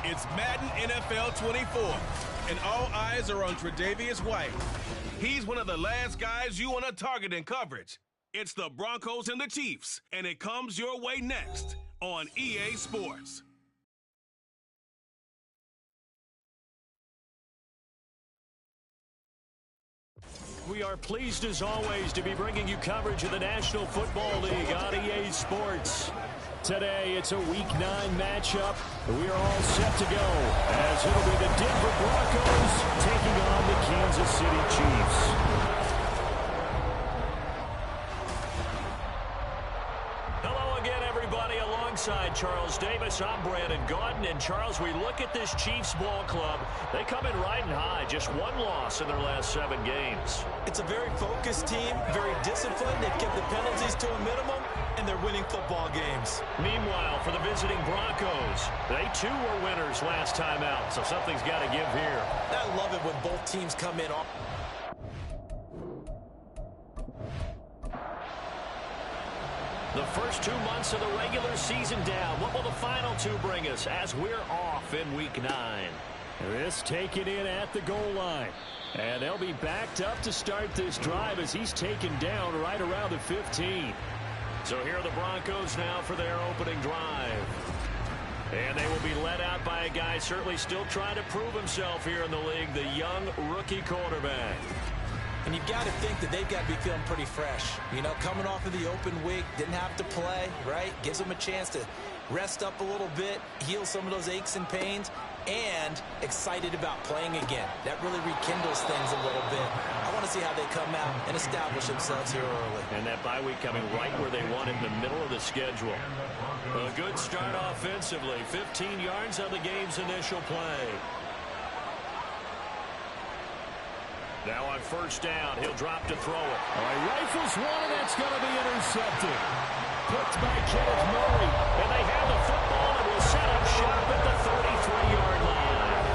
It's Madden NFL 24, and all eyes are on Tre'Davious White. He's one of the last guys you want to target in coverage. It's the Broncos and the Chiefs, and it comes your way next on EA Sports. We are pleased as always to be bringing you coverage of the National Football League on EA Sports. Today, it's a Week 9 matchup. We are all set to go as it'll be the Denver Broncos taking on the Kansas City Chiefs. Hello again, everybody. Alongside Charles Davis, I'm Brandon Gaudin. And Charles, we look at this Chiefs ball club. They come in riding high, just one loss in their last 7 games. It's a very focused team, very disciplined. They've kept the penalties to a minimum, and they're winning football games. Meanwhile, for the visiting Broncos, they too were winners last time out, so something's got to give here. I love it when both teams come in on. The first 2 months of the regular season down. What will the final 2 bring us as we're off in Week 9? This taken in at the goal line. And they'll be backed up to start this drive as he's taken down right around the 15. So here are the Broncos now for their opening drive. And they will be led out by a guy certainly still trying to prove himself here in the league, the young rookie quarterback. And you've got to think that they've got to be feeling pretty fresh. You know, coming off of the open week, didn't have to play, right? Gives them a chance to rest up a little bit, heal some of those aches and pains, and excited about playing again. That really rekindles things a little bit. I want to see how they come out and establish themselves here early. And that bye week coming right where they want it, in the middle of the schedule. A good start offensively. 15 yards on the game's initial play. Now on first down, he'll drop to throw it. Rifles one, and that's going to be intercepted. Picked by Kenneth Murray. And they have the football and will set up shop at the 33-yard line.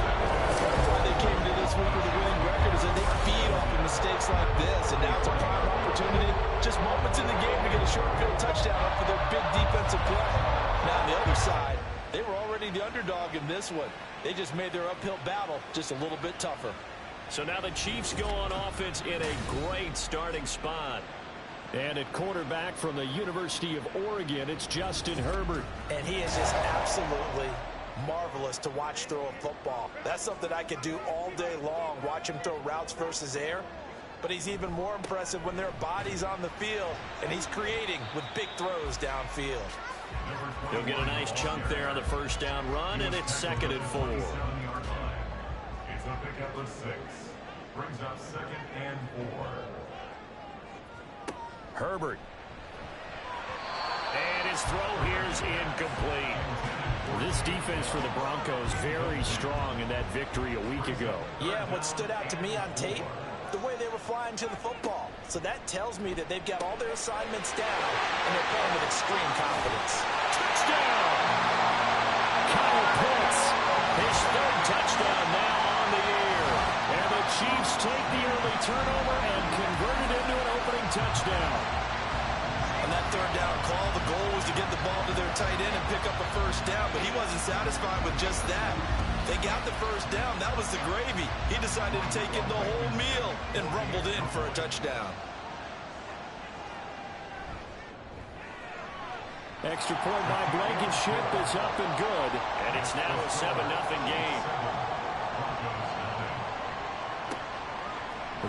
That's why they came to this week with a winning record, is that they feed off of mistakes like this. And now it's a prime opportunity. Just moments in the game to get a short field touchdown up for their big defensive play. Now on the other side, they were already the underdog in this one. They just made their uphill battle just a little bit tougher. So now the Chiefs go on offense in a great starting spot. And at quarterback from the University of Oregon, it's Justin Herbert. And he is just absolutely marvelous to watch throw a football. That's something I could do all day long, watch him throw routes versus air. But he's even more impressive when there are bodies on the field, and he's creating with big throws downfield. He'll get a nice chunk there on the first down run, and it's 2nd and 4. It's a pickup of 6. Brings up 2nd and 4. Herbert. And his throw here is incomplete. This defense for the Broncos very strong in that victory a week ago. Yeah, what stood out to me on tape, the way they were flying to the football. So that tells me that they've got all their assignments down, and they're playing with extreme confidence. Touchdown! Kyle Pitts, his 3rd touchdown now on the year. And the Chiefs take the early turnover and convert it into an opening touchdown. On that 3rd down call, the goal was to get the ball to their tight end and pick up a first down, but he wasn't satisfied with just that. They got the first down. That was the gravy. He decided to take in the whole meal and rumbled in for a touchdown. Extra point by Blankenship is up and good. And it's now a 7-0 game.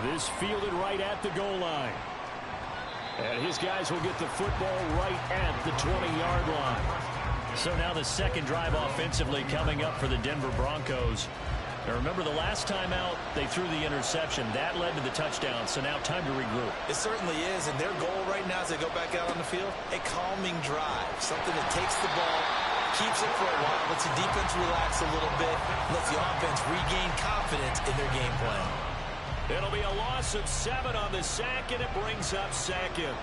This fielded right at the goal line. And his guys will get the football right at the 20-yard line. So now the 2nd drive offensively coming up for the Denver Broncos. Now remember, the last time out, they threw the interception. That led to the touchdown, so now time to regroup. It certainly is, and their goal right now as they go back out on the field, a calming drive. Something that takes the ball, keeps it for a while, lets the defense relax a little bit, lets the offense regain confidence in their game plan. It'll be a loss of 7 on the sack, and it brings up 2nd.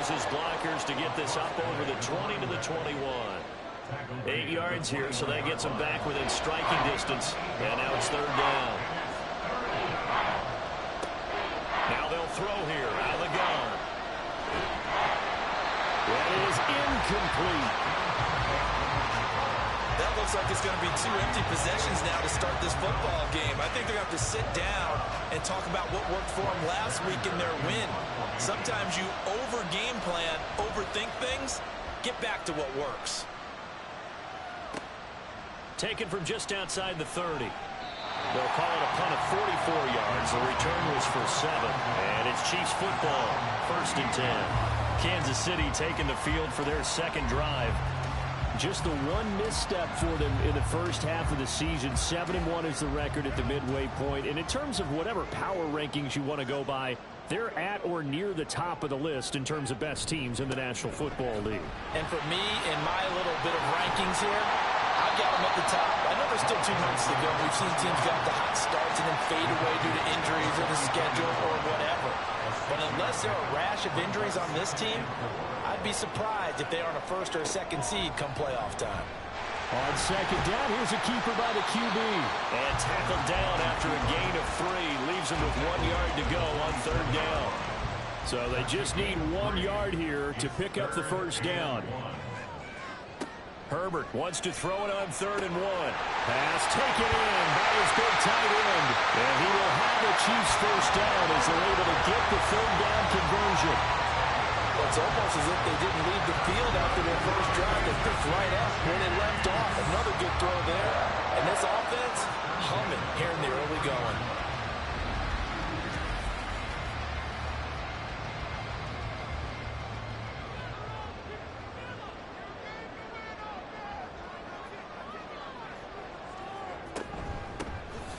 His blockers to get this up over the 20 to the 21. 8 yards here, so that gets him back within striking distance. And now it's 3rd down. Now they'll throw here out of the gun. That is incomplete. That looks like it's going to be 2 empty possessions now to start this football game. I think they're going to have to sit down and talk about what worked for them last week in their win. Sometimes you over-game plan, overthink things. Get back to what works. Taken from just outside the 30. They'll call it a punt of 44 yards. The return was for 7. And it's Chiefs football, 1st and 10. Kansas City taking the field for their second drive. Just the one misstep for them in the first half of the season. 7-1 is the record at the midway point. And in terms of whatever power rankings you want to go by, they're at or near the top of the list in terms of best teams in the National Football League. And for me, in my little bit of rankings here, I've got them at the top. I know there's still 2 months to go. We've seen teams get the hot starts and then fade away due to injuries or the schedule or whatever. But unless there are a rash of injuries on this team, I'd be surprised if they aren't a 1st or a 2nd seed come playoff time. On 2nd down, here's a keeper by the QB. And tackled down after a gain of 3. Leaves him with 1 yard to go on 3rd down. So they just need 1 yard here to pick up the 1st down. Herbert wants to throw it on 3rd and 1. Pass taken in by his big tight end. And he will have the Chiefs 1st down as they're able to get the 3rd down conversion. It's almost as if they didn't leave the field after their first drive. They picked right up where they left off. Another good throw there. And this offense humming here in the early going.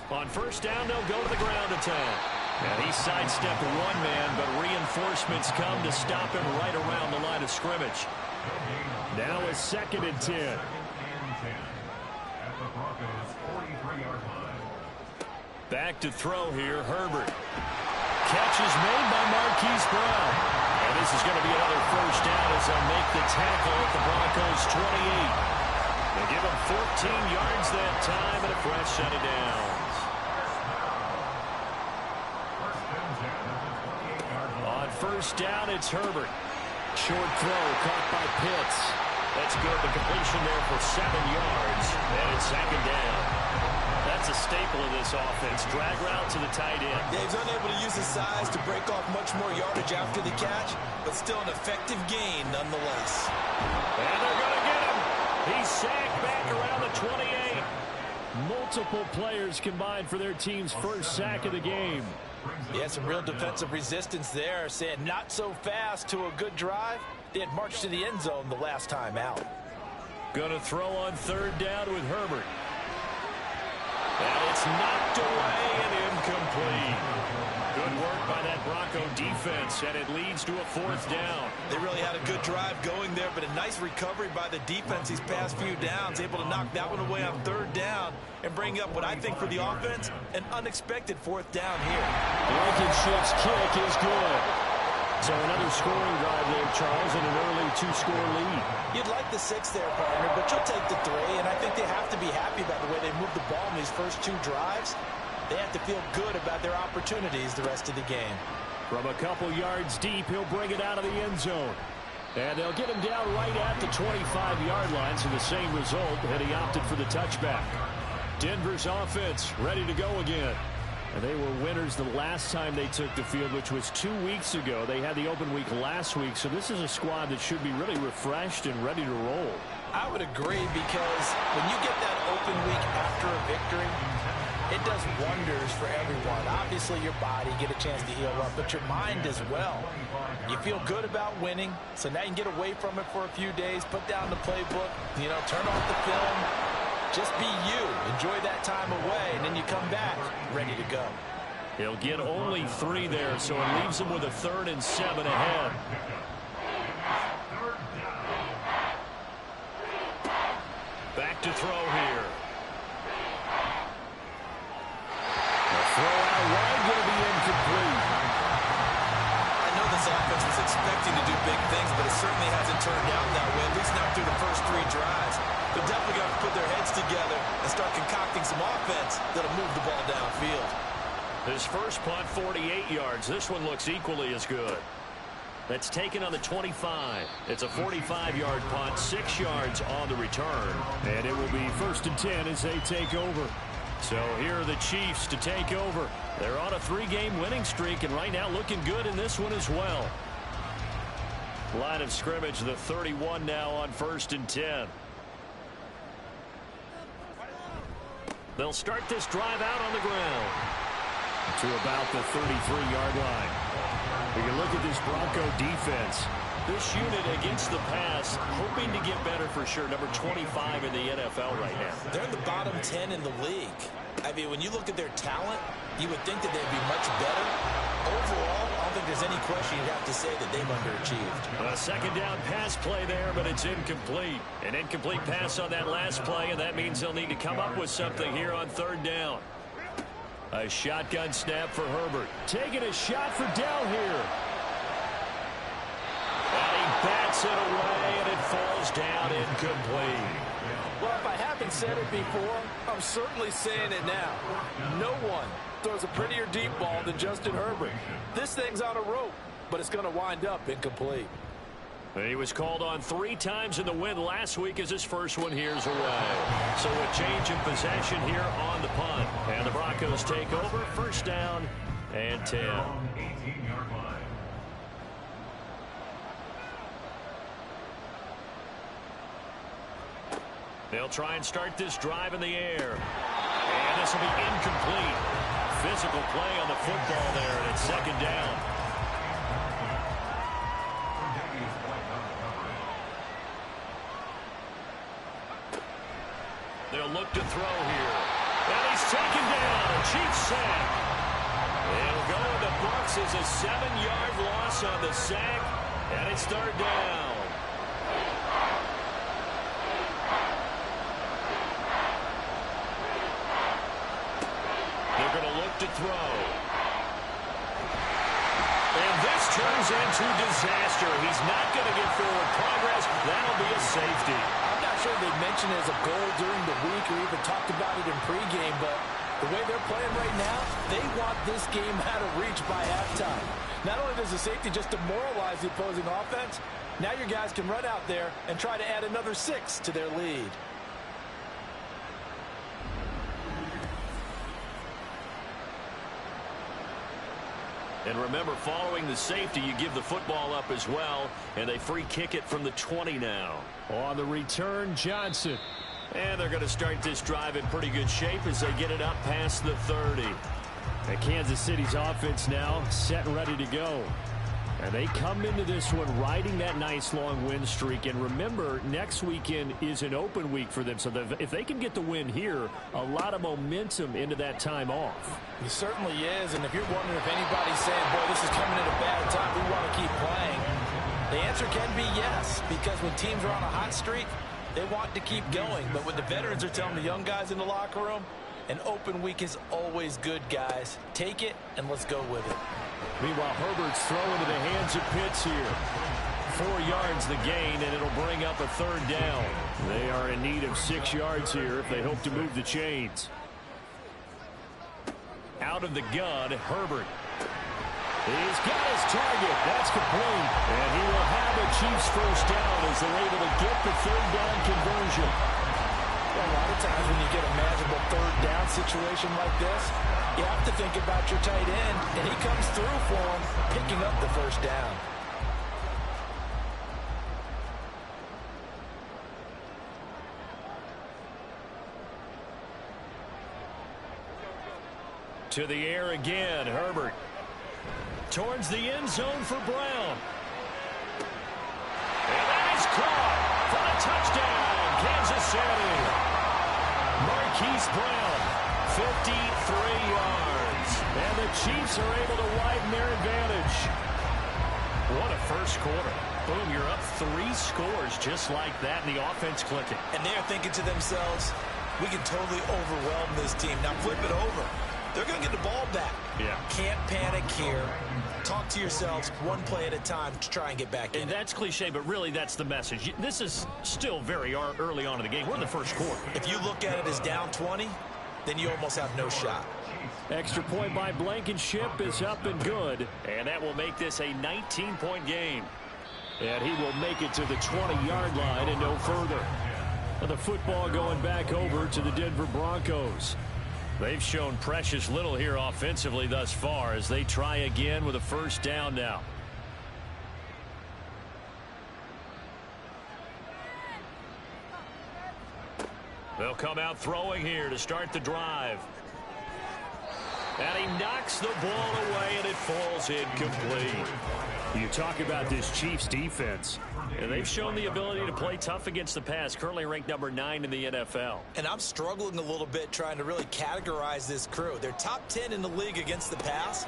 On 1st down, they'll go to the ground attack. And he sidestepped 1 man, but reinforcements come to stop him right around the line of scrimmage. Now a 2nd and 10. At the Broncos' 43-yard line. Back to throw here, Herbert. Catch is made by Marquise Brown. And this is going to be another 1st down as they'll make the tackle at the Broncos' 28. They give him 14 yards that time and a fresh set of downs. On 1st down, it's Herbert. Short throw caught by Pitts. That's good. The completion there for 7 yards. And it's 2nd down. That's a staple of this offense. Drag route to the tight end. Dave's unable to use his size to break off much more yardage after the catch, but still an effective gain nonetheless. And they're going to get him. He's sacked back around the 28. Multiple players combined for their team's 1st sack of the game. Yeah, some real defensive resistance there, saying not so fast to a good drive. They had marched to the end zone the last time out. Going to throw on 3rd down with Herbert. And it's knocked away and incomplete. Good work by that Bronco defense, and it leads to a 4th down. They really had a good drive going there, but a nice recovery by the defense these past few downs, able to knock that one away on 3rd down and bring up what I think for the offense, an unexpected 4th down here. Blankenship's kick is good. So another scoring drive there, Charles, and an early 2-score lead. You'd like the 6 there, partner, but you'll take the 3, and I think they have to be happy about the way they moved the ball in these first 2 drives. They have to feel good about their opportunities the rest of the game. From a couple yards deep, he'll bring it out of the end zone. And they'll get him down right at the 25-yard line, so the same result, and he opted for the touchback. Denver's offense ready to go again. And they were winners the last time they took the field, which was 2 weeks ago. They had the open week last week, so this is a squad that should be really refreshed and ready to roll. I would agree, because when you get that open week after a victory, it does wonders for everyone. Obviously, your body, get a chance to heal up, but your mind as well. You feel good about winning, so now you can get away from it for a few days, put down the playbook, turn off the film, just be you. Enjoy that time away, and then you come back ready to go. He'll get only 3 there, so it leaves him with a 3rd and 7 ahead. Back to throw here. Throw out wide will be incomplete. I know this offense was expecting to do big things, but it certainly hasn't turned out that way, at least not through the first 3 drives. They're definitely going to put their heads together and start concocting some offense that'll move the ball downfield. His first punt, 48 yards. This one looks equally as good. That's taken on the 25. It's a 45-yard punt, 6 yards on the return. And it will be 1st and 10 as they take over. So here are the Chiefs to take over. They're on a 3-game winning streak, and right now looking good in this one as well. Line of scrimmage, the 31 now on 1st and 10. They'll start this drive out on the ground to about the 33-yard line. We can look at this Bronco defense. This unit against the pass, hoping to get better for sure. Number 25 in the NFL right now. They're in the bottom 10 in the league. I mean, when you look at their talent, you would think that they'd be much better. Overall, I don't think there's any question you'd have to say that they've underachieved. A second down pass play there, but it's incomplete. An incomplete pass on that last play, and that means they'll need to come up with something here on 3rd down. A shotgun snap for Herbert. Taking a shot for Dell here. And he bats it away, and it falls down incomplete. Well, if I haven't said it before, I'm certainly saying it now. No one throws a prettier deep ball than Justin Herbert. This thing's on a rope, but it's going to wind up incomplete. He was called on 3 times in the win last week as his first one here's away. So a change in possession here on the punt. And the Broncos take over, 1st down and 10. They'll try and start this drive in the air. And this will be incomplete. Physical play on the football there, and it's 2nd down. They'll look to throw here. And he's taken down. Chiefs sack. It'll go in the books as a 7-yard loss on the sack. And it's 3rd down. They're going to look to throw. And this turns into disaster. He's not going to get forward progress. That'll be a safety. I'm not sure they mentioned it as a goal during the week or even talked about it in pregame, but the way they're playing right now, they want this game out of reach by halftime. Not only does the safety just demoralize the opposing offense, now your guys can run out there and try to add another 6 to their lead. And remember, following the safety, you give the football up as well, and they free kick it from the 20 now. On the return, Johnson. And they're going to start this drive in pretty good shape as they get it up past the 30. And Kansas City's offense now set and ready to go. And they come into this one riding that nice long win streak. And remember, next weekend is an open week for them. So if they can get the win here, a lot of momentum into that time off. He certainly is. And if you're wondering if anybody's saying, boy, this is coming at a bad time, we want to keep playing, the answer can be yes. Because when teams are on a hot streak, they want to keep going. But what the veterans are telling the young guys in the locker room, an open week is always good, guys. Take it, and let's go with it. Meanwhile, Herbert's throwing into the hands of Pitts here. 4 yards the gain, and it'll bring up a 3rd down. They are in need of 6 yards here if they hope to move the chains. Out of the gun, Herbert. He's got his target. That's complete. And he will have a Chiefs 1st down as they're able to get the 3rd down conversion. Well, a lot of times when you get a manageable 3rd down situation like this, you have to think about your tight end, and he comes through for him, picking up the 1st down. To the air again, Herbert. Towards the end zone for Brown. And that is caught for a touchdown, Kansas City. Marquise Brown, 53 yards. And the Chiefs are able to widen their advantage. What a first quarter. Boom, you're up 3 scores just like that, and the offense clicking. And they're thinking to themselves, we can totally overwhelm this team. Now flip it over. They're going to get the ball back. Yeah. Can't panic here. Talk to yourselves one play at a time to try and get back in. And that's cliche, but really that's the message. This is still very early on in the game. We're in the first quarter. If you look at it as down 20, then you almost have no shot. Extra point by Blankenship is up and good. And that will make this a 19-point game. And he will make it to the 20-yard line and no further. And the football going back over to the Denver Broncos. They've shown precious little here offensively thus far as they try again with a first down now. They'll come out throwing here to start the drive. And he knocks the ball away, and it falls incomplete. You talk about this Chiefs defense. And they've shown the ability to play tough against the pass, currently ranked number 9 in the NFL. And I'm struggling a little bit trying to really categorize this crew. They're top 10 in the league against the pass,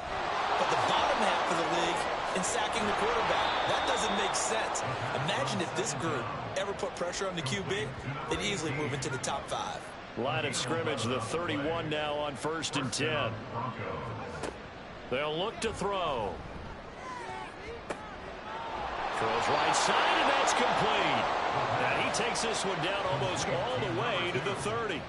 but the bottom half of the league in sacking the quarterback. That doesn't make sense. Imagine if this group ever put pressure on the QB, they'd easily move into the top 5. Line of scrimmage, the 31 now on 1st and 10. They'll look to throw. Throws right side, and that's complete. And he takes this one down almost all the way to the 30.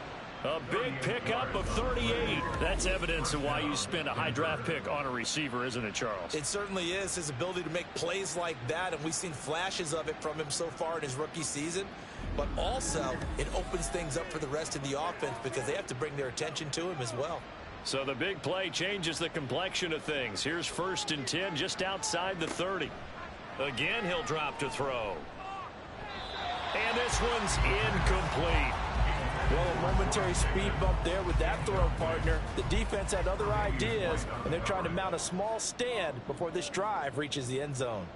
A big pickup of 38. That's evidence of why you spend a high draft pick on a receiver, isn't it, Charles? It certainly is. His ability to make plays like that, and we've seen flashes of it from him so far in his rookie season. But also, it opens things up for the rest of the offense because they have to bring their attention to him as well. So the big play changes the complexion of things. Here's 1st and 10 just outside the 30. Again, he'll drop to throw. And this one's incomplete. Well, a momentary speed bump there with that throw, partner. The defense had other ideas, and they're trying to mount a small stand before this drive reaches the end zone.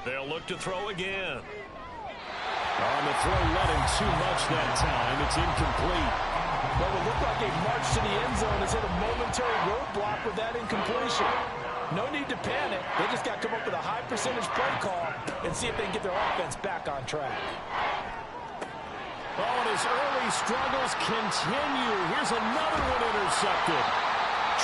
They'll look to throw again. On the throw, let him too much that time. It's incomplete. Well, it looked like a march to the end zone has hit a momentary roadblock with that incompletion. No need to panic. They just got to come up with a high percentage play call and see if they can get their offense back on track. Oh, and his early struggles continue. Here's another one intercepted.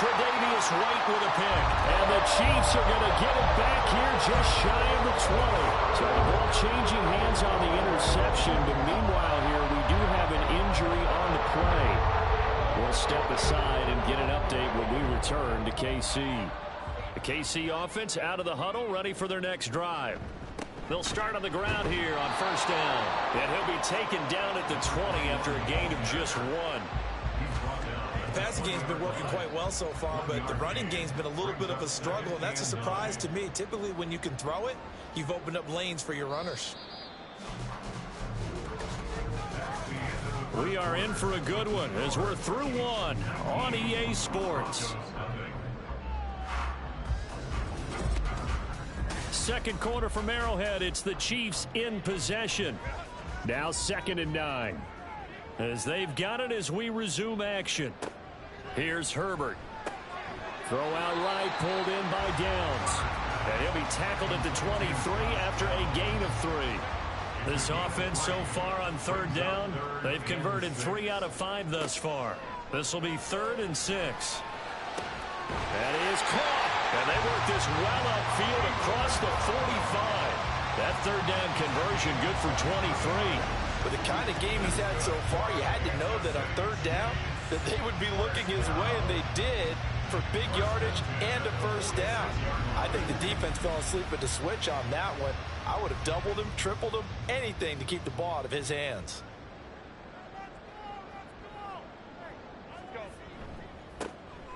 Tre'Davious White with a pick. And the Chiefs are going to get it back here just shy of the 20. So the ball changing hands on the interception. But meanwhile here, we do have an injury on the play. We'll step aside and get an update when we return to KC. The KC offense out of the huddle, ready for their next drive. They'll start on the ground here on 1st down. And he'll be taken down at the 20 after a gain of just 1. The passing game's been working quite well so far, but the running game's been a little bit of a struggle, and that's a surprise to me. Typically, when you can throw it, you've opened up lanes for your runners. We are in for a good one as we're through one on EA Sports. Second quarter from Arrowhead. It's the Chiefs in possession. Now 2nd and 9. As they've got it as we resume action. Here's Herbert. Throw out right, pulled in by Downs. And he'll be tackled at the 23 after a gain of 3. This offense so far on 3rd down, they've converted 3 out of 5 thus far. This will be 3rd and 6. That is caught. And they work this well upfield across the 45. That 3rd down conversion good for 23. With the kind of game he's had so far, you had to know that on 3rd down that they would be looking his way, and they did for big yardage and a 1st down. I think the defense fell asleep at the switch on that one. I would have doubled him, tripled him, anything to keep the ball out of his hands.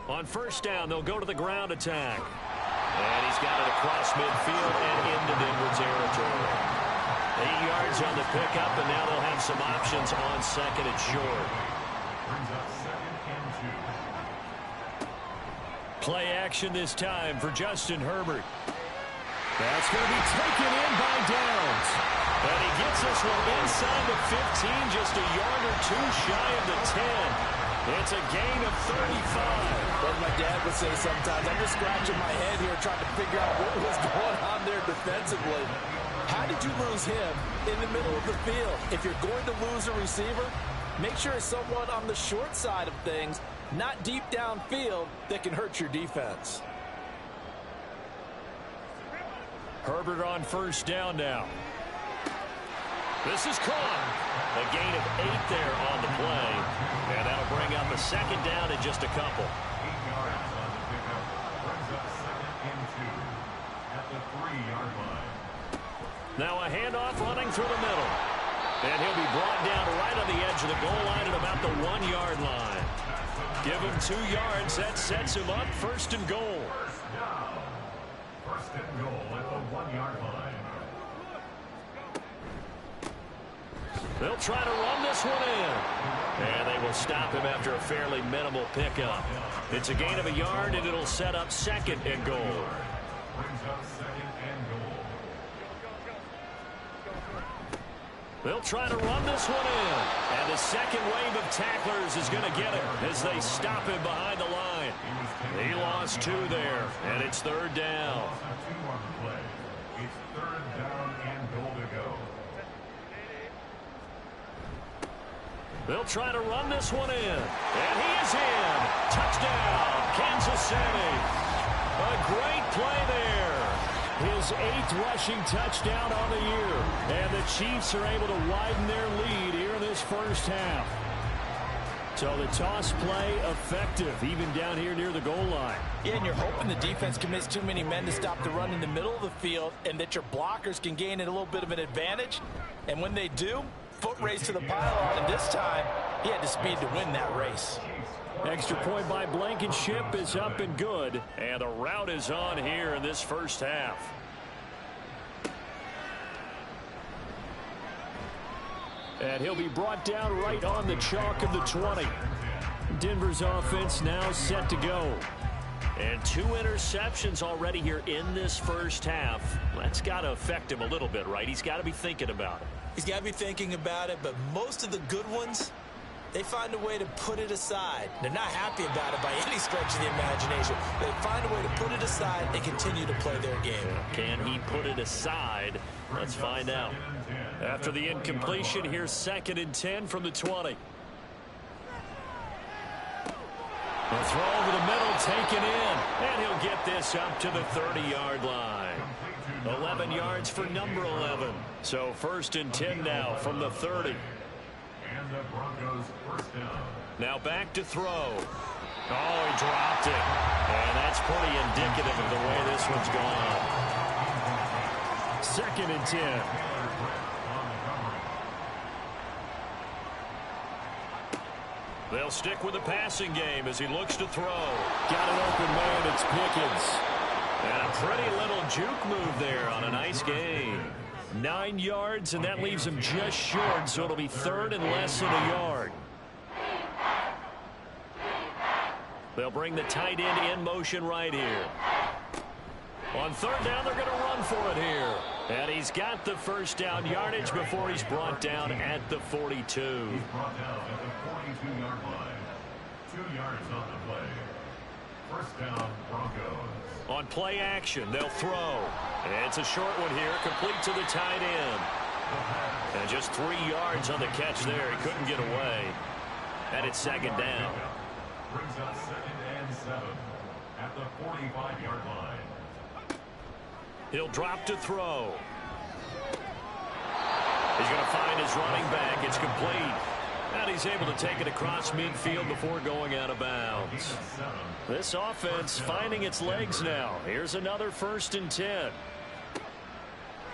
On 1st down, they'll go to the ground attack. And he's got it across midfield and into Denver territory. 8 yards on the pickup, and now they'll have some options on 2nd and short. Play action this time for Justin Herbert. That's going to be taken in by Downs. And he gets this one inside the 15, just a yard or 2 shy of the 10. It's a gain of 35. What my dad would say sometimes, I'm just scratching my head here trying to figure out what was going on there defensively. How did you lose him in the middle of the field? If you're going to lose a receiver, make sure it's someone on the short side of things, not deep downfield, that can hurt your defense. Herbert on 1st down now. This is caught. A gain of 8 there on the play. And that'll bring up a second down in just a couple. 8 yards on the pickup. Brings up 2nd and 2 at the 3-yard line. Now a handoff running through the middle. And he'll be brought down right on the edge of the goal line at about the 1-yard line. Give him 2 yards. That sets him up 1st and goal. First down. 1st and goal at the 1-yard line. They'll try to run this one in. And they will stop him after a fairly minimal pickup. It's a gain of a yard, and it'll set up 2nd and goal. Brings up 2nd and goal. They'll try to run this one in. And the second wave of tacklers is going to get him as they stop him behind the line. He lost 2 there, and it's 3rd down. Lost 2 on the play. It's 3rd down and goal to go. They'll try to run this one in. And he is in. Touchdown, Kansas City. A great play there. His 8th rushing touchdown on the year. And the Chiefs are able to widen their lead here in this first half. So the toss play effective, even down here near the goal line. Yeah, and you're hoping the defense commits too many men to stop the run in the middle of the field and that your blockers can gain a little bit of an advantage. And when they do, foot race to the pylon, and this time he had the speed to win that race. Extra point by Blankenship is up and good. And the route is on here in this first half. And he'll be brought down right on the chalk of the 20. Denver's offense now set to go. And 2 interceptions already here in this first half. That's got to affect him a little bit, right? He's got to be thinking about it. He's got to be thinking about it, but most of the good ones, they find a way to put it aside. They're not happy about it by any stretch of the imagination. They find a way to put it aside and continue to play their game. Can he put it aside? Let's find out. After the incompletion, here's 2nd and 10 from the 20. The throw over the middle taken in. And he'll get this up to the 30-yard line. 11 yards for number 11. So 1st and 10 now from the 30. And the Broncos first down. Now back to throw. Oh, he dropped it. And that's pretty indicative of the way this one's gone. 2nd and 10. They'll stick with the passing game as he looks to throw. Got an open man. It's Pickens. And a pretty little juke move there on a nice gain. 9 yards, and that leaves him just short, so it'll be 3rd and less than a yard. They'll bring the tight end in motion right here. On 3rd down, they're going to run for it here. And he's got the first down yardage before he's brought down at the 42. He's brought down at the 42-yard line. 2 yards on the play. First down, Broncos. On play action, they'll throw. And it's a short one here, complete to the tight end. And just 3 yards on the catch there. He couldn't get away. And it's 2nd down. Brings up 2nd and 7 at the 45-yard line. He'll drop to throw. He's going to find his running back. It's complete. And he's able to take it across midfield before going out of bounds. This offense finding its legs now. Here's another 1st and 10.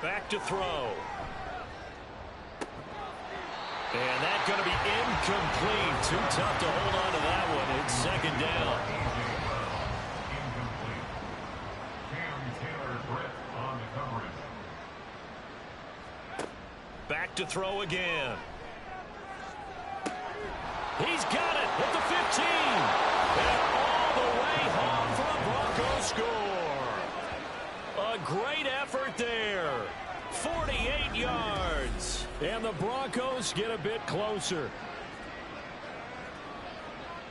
Back to throw. And that's going to be incomplete. Too tough to hold on to that one. It's 2nd down. Incomplete. Cam Taylor-Britt on the coverage. Back to throw again. He's got it at the 15. And all the way home for a Broncos score. A great effort there. 48 yards. And the Broncos get a bit closer.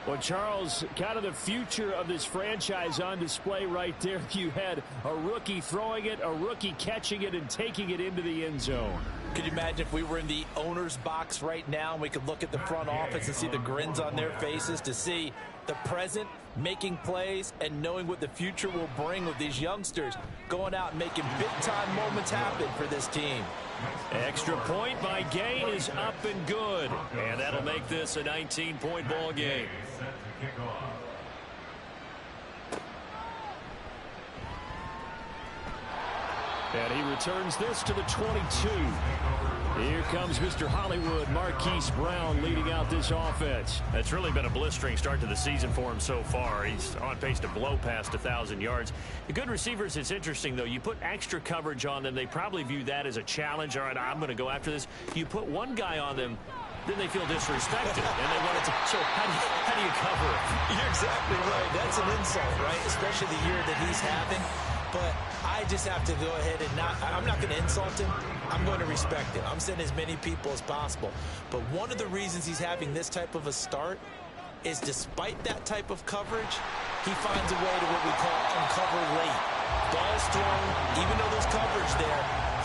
Well, Charles, kind of the future of this franchise on display right there. You had a rookie throwing it, a rookie catching it, and taking it into the end zone. Could you imagine if we were in the owner's box right now and we could look at the front office and see the grins on their faces, to see the present making plays and knowing what the future will bring with these youngsters going out and making big-time moments happen for this team. Extra point by Gay is up and good. And that'll make this a 19-point ball game. And he returns this to the 22. Here comes Mr. Hollywood, Marquise Brown, leading out this offense. It's really been a blistering start to the season for him so far. He's on pace to blow past 1,000 yards. The good receivers, it's interesting, though. You put extra coverage on them, they probably view that as a challenge. All right, I'm going to go after this. You put one guy on them, then they feel disrespected, and they want to. So how do you cover it? You're exactly right. That's an insult, right? Especially the year that he's having. But I just have to go ahead and I'm not going to insult him. I'm going to respect him. I'm sending as many people as possible. But one of the reasons he's having this type of a start is, despite that type of coverage, he finds a way to what we call uncover late. Ball's thrown, even though there's coverage there,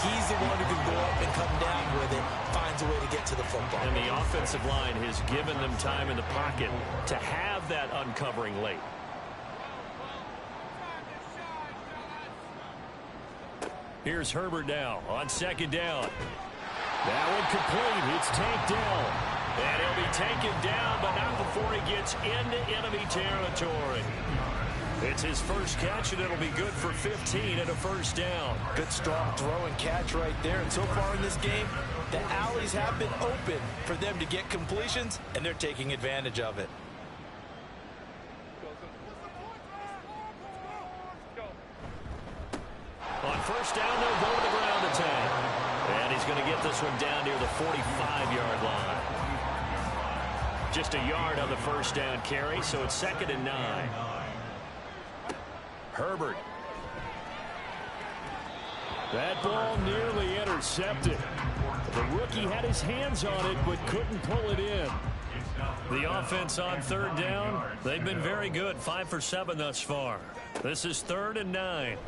he's the one who can go up and come down with it, finds a way to get to the football. And the offensive line has given them time in the pocket to have that uncovering late. Here's Herbert now on second down. That one complete. It's tanked down. And he'll be taken down, but not before he gets into enemy territory. It's his first catch, and it'll be good for 15 and a first down. Good, strong throw and catch right there. And so far in this game, the alleys have been open for them to get completions, and they're taking advantage of it. On first down, they'll go to the ground attack. And he's going to get this one down near the 45-yard line. Just a yard on the first down carry, so it's 2nd and 9. Herbert. That ball nearly intercepted. The rookie had his hands on it, but couldn't pull it in. The offense on third down, they've been very good, 5 for 7 thus far. This is 3rd and 9.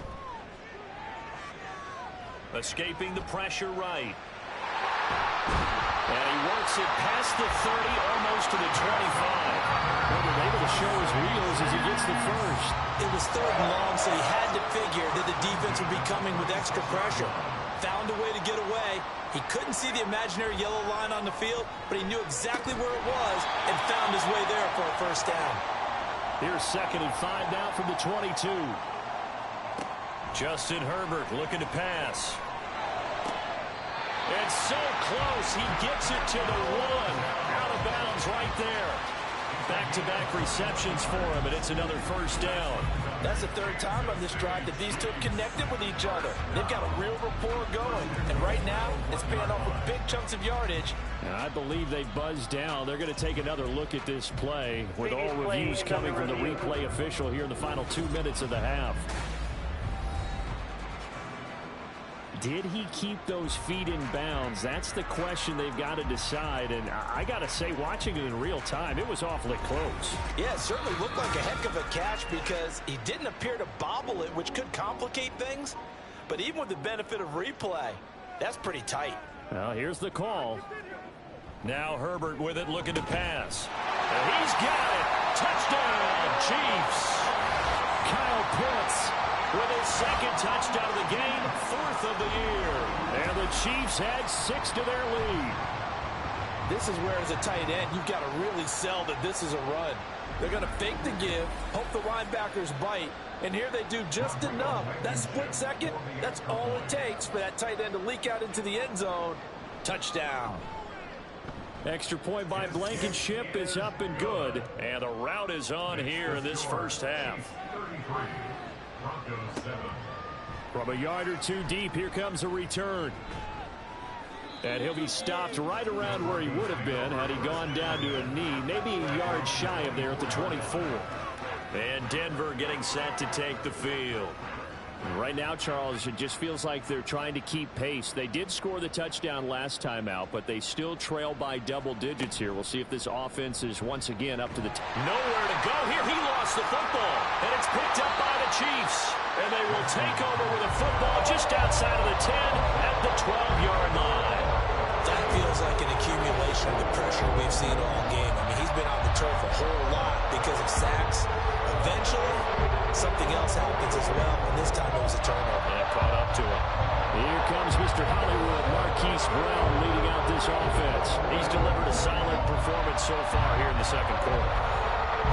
Escaping the pressure right. And he works it past the 30, almost to the 25. Herbert able to show his wheels as he gets the first. It was 3rd and long, so he had to figure that the defense would be coming with extra pressure. Found a way to get away. He couldn't see the imaginary yellow line on the field, but he knew exactly where it was and found his way there for a first down. Here's 2nd and 5 now from the 22. Justin Herbert looking to pass. It's so close. He gets it to the 1. Out of bounds right there. Back-to-back receptions for him, and it's another first down. That's the 3rd time on this drive that these two have connected with each other. They've got a real rapport going. And right now, it's paying off with big chunks of yardage. And I believe they buzzed down. They're going to take another look at this play, with all reviews coming from the replay official here in the final 2 minutes of the half. Did he keep those feet in bounds? That's the question they've got to decide. And I got to say, watching it in real time, it was awfully close. Yeah, it certainly looked like a heck of a catch because he didn't appear to bobble it, which could complicate things. But even with the benefit of replay, that's pretty tight. Well, here's the call. Now Herbert with it, looking to pass. And he's got it. Touchdown, Chiefs. Kyle Pitts with his 2nd touchdown of the game, 4th of the year. And the Chiefs add 6 to their lead. This is where, as a tight end, you've got to really sell that this is a run. They're going to fake the give, hope the linebackers bite, and here they do just enough. That split second, that's all it takes for that tight end to leak out into the end zone. Touchdown. Extra point by Blankenship is up and good. And the route is on here in this first half. From a yard or 2 deep, here comes a return. And he'll be stopped right around where he would have been had he gone down to a knee, maybe a yard shy of there at the 24. And Denver getting set to take the field. Right now, Charles, it just feels like they're trying to keep pace. They did score the touchdown last time out, but they still trail by double digits here. We'll see if this offense is once again up to the nowhere to go here. He lost the football, and it's picked up by the Chiefs. And they will take over with a football just outside of the 10 at the 12-yard line. feels like an accumulation of the pressure we've seen all game. I mean, he's been on the turf a whole lot because of sacks. Eventually, something else happens as well, and this time it was a turnover. And caught up to him. Here comes Mr. Hollywood, Marquise Brown, leading out this offense. He's delivered a solid performance so far here in the second quarter.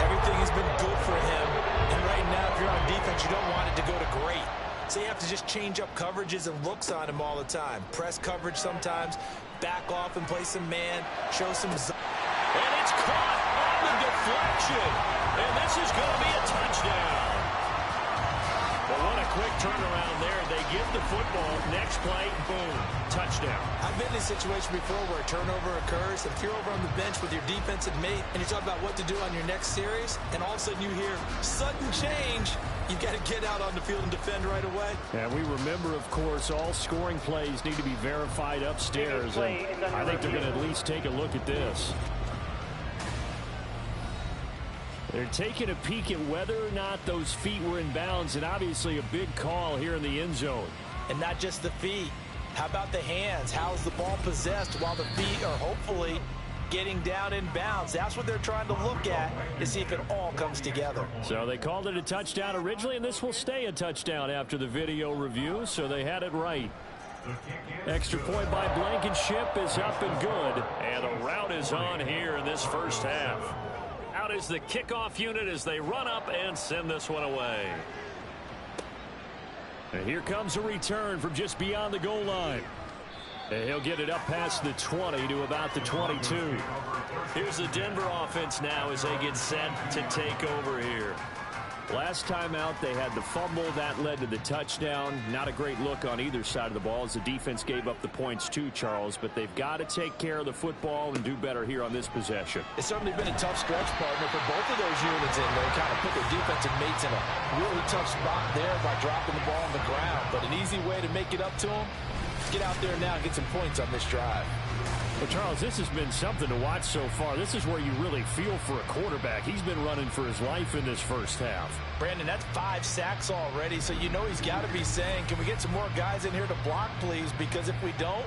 Everything has been good for him, and right now, if you're on defense, you don't want it to go to great. So you have to just change up coverages and looks on him all the time. Press coverage sometimes, back off and play some man, show some zone. And it's caught on the deflection. And this is going to be a touchdown. But what a quick turnaround there. They give the football. Next play, boom, touchdown. I've been in a situation before where a turnover occurs. If you're over on the bench with your defensive mate and you talk about what to do on your next series, and all of a sudden you hear sudden change, you've got to get out on the field and defend right away. And we remember, of course, all scoring plays need to be verified upstairs. And I think they're going to at least take a look at this. They're taking a peek at whether or not those feet were in bounds, and obviously a big call here in the end zone. And not just the feet. How about the hands? How's the ball possessed while the feet are hopefully getting down in bounds? That's what they're trying to look at to see if it all comes together. So they called it a touchdown originally, and this will stay a touchdown after the video review, so they had it right. Extra point by Blankenship is up and good, and the route is on here in this first half. Out is the kickoff unit as they run up and send this one away. And here comes a return from just beyond the goal line. And he'll get it up past the 20 to about the 22. Here's the Denver offense now as they get set to take over here. Last time out, they had the fumble. That led to the touchdown. Not a great look on either side of the ball as the defense gave up the points too, Charles. But they've got to take care of the football and do better here on this possession. It's certainly been a tough stretch, partner, for both of those units in there. Kind of put their defensive mates in a really tough spot there by dropping the ball on the ground. But an easy way to make it up to them, get out there now and get some points on this drive. Well, Charles, this has been something to watch so far. This is where you really feel for a quarterback. He's been running for his life in this first half. Brandon, that's 5 sacks already, so you know he's got to be saying, can we get some more guys in here to block, please? Because if we don't,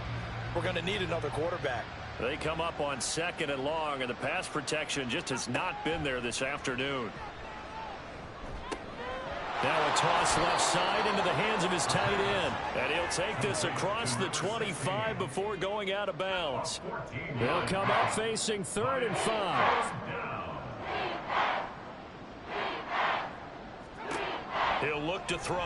we're going to need another quarterback. They come up on 2nd and long, and the pass protection just has not been there this afternoon. Now a toss left side into the hands of his tight end. And he'll take this across the 25 before going out of bounds. They'll come up facing 3rd and 5. He'll look to throw.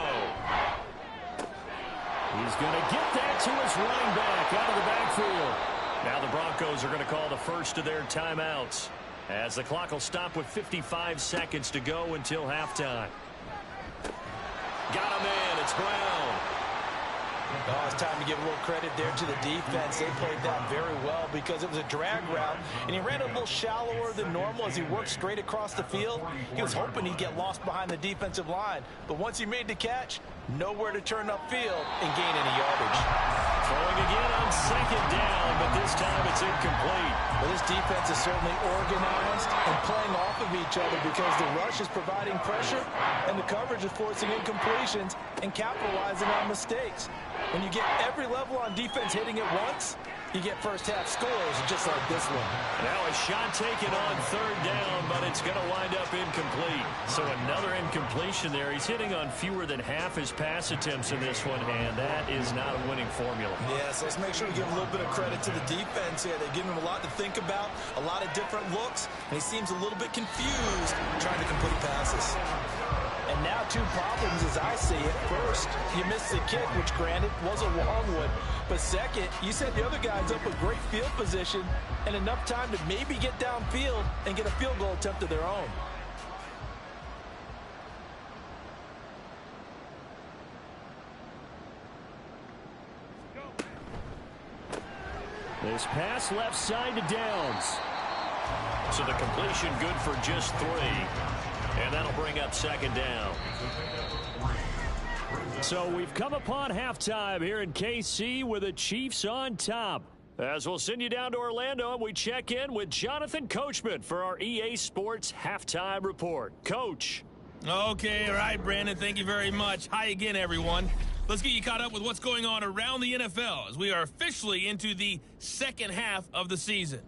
He's going to get that to his running back out of the backfield. Now the Broncos are going to call the first of their timeouts, as the clock will stop with 55 seconds to go until halftime. Got him in. It's Brown. Oh, it's time to give a little credit there to the defense. They played that very well because it was a drag route, and he ran a little shallower than normal as he worked straight across the field. He was hoping he'd get lost behind the defensive line, but once he made the catch, nowhere to turn upfield and gain any yardage. Throwing again on 2nd down, but this time it's incomplete. Well, this defense is certainly organized and playing off of each other because the rush is providing pressure and the coverage is forcing incompletions and capitalizing on mistakes. When you get every level on defense hitting at once, you get first-half scores just like this one. Now a shot taken on 3rd down, but it's going to wind up incomplete. So another incompletion there. He's hitting on fewer than half his pass attempts in this one, and that is not a winning formula. Yes, let's make sure we give a little bit of credit to the defense here. They give him a lot to think about, a lot of different looks, and he seems a little bit confused trying to complete passes. And now 2 problems as I see it. First, you missed the kick, which granted was a long one. But second, you set the other guys up with great field position and enough time to maybe get downfield and get a field goal attempt of their own. This pass left side to Downs. So the completion good for just 3. And that'll bring up 2nd down. So we've come upon halftime here in KC with the Chiefs on top. As we'll send you down to Orlando, and we check in with Jonathan Coachman for our EA Sports Halftime Report. Coach. Okay, all right, Brandon. Thank you very much. Hi again, everyone. Let's get you caught up with what's going on around the NFL as we are officially into the second half of the season.